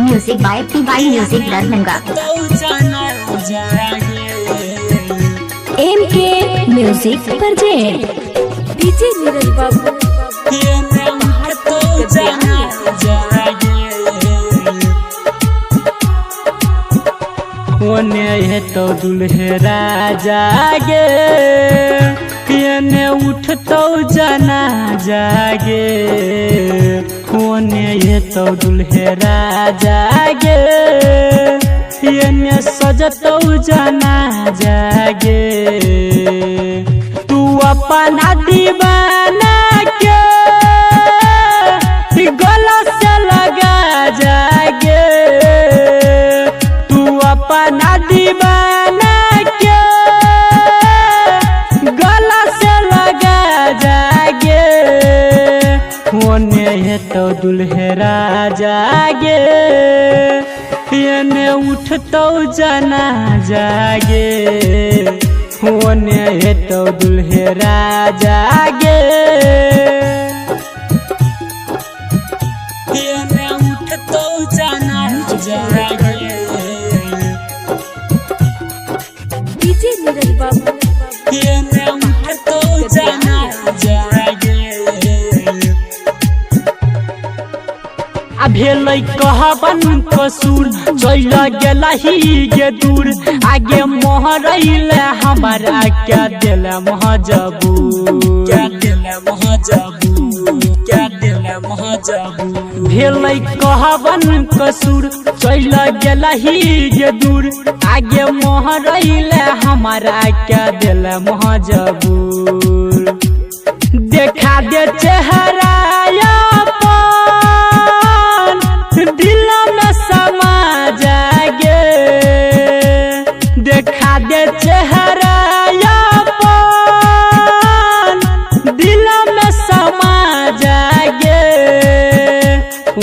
Music by PY music Darbhanga. MK music project DJ Neeraj Babu ओने है तो दुल्हे राजा गे, एने उठतो जना जागे। ओने है तो दुल्हे राजा गे, एने सजतो जना जागे। तू अपना दीवाना के गला से लगा जागे। तू अपना दीवाना के गला से लगा जागे। ओने है तो दुल्हे राजा गे, एने उठतो जना जागे। ओने है तो दुल्हे राजा गे, एने उठतो जना जागे। डीजे नीरज बाबू एने उठतो जना जागे। भेलै कहबन कसूर, चल गेला ही गे दूर। आगे मोहरैले हमारा क्या दिल महजबूर, क्या दिल महजबूर, क्या दिल महजबूर। भेलै कहबन कसूर, चल गेला ही गे दूर। आगे मोहरैले हमारा क्या दिल महजबूर। देखा दे चेहरा दिल में समा जागे। देखा दे चेहरा दिल में समा जागे।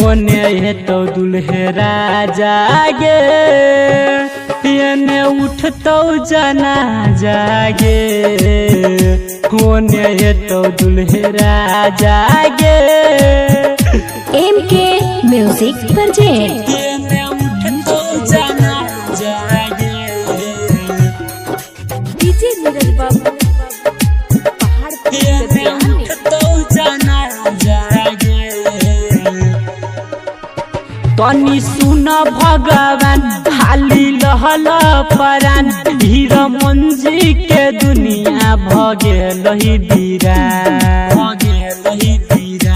ओने है तो दुल्हे राजा गे, एने उठतो जना जागे। ओने है तो दुल्हे राजा गे, MK म्यूजिक प्रोजेक्ट एने उठतो जना जागे। डीजे नीरज बाबू पहाड़ एने उठतो जना जागे। तनी सुन भगवान खाली लहल परान। हीरा मंजी के दुनिया भगे लही बीरा, भगे लही बीरा,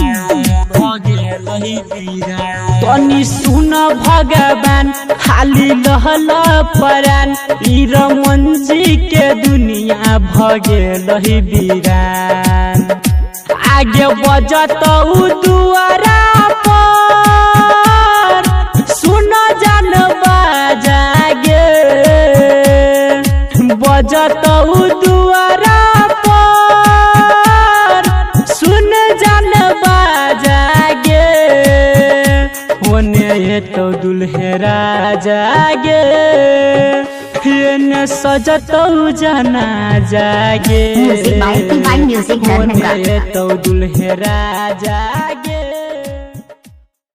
भगे लही बीरा। तनी सुन भगवान खाली लहल परान। हीरा मंजी के दुनिया भगे लही बीरा। आगे बजतो दुआरा सुन जान बाजागे। बजतो दुआरा पर सुन जान बाजागे। ओने है तो दुल्हे राजा गे, एने सजतो जना जागे। Music by PY music Darbhanga. ओने है तो दुल्हे राजा।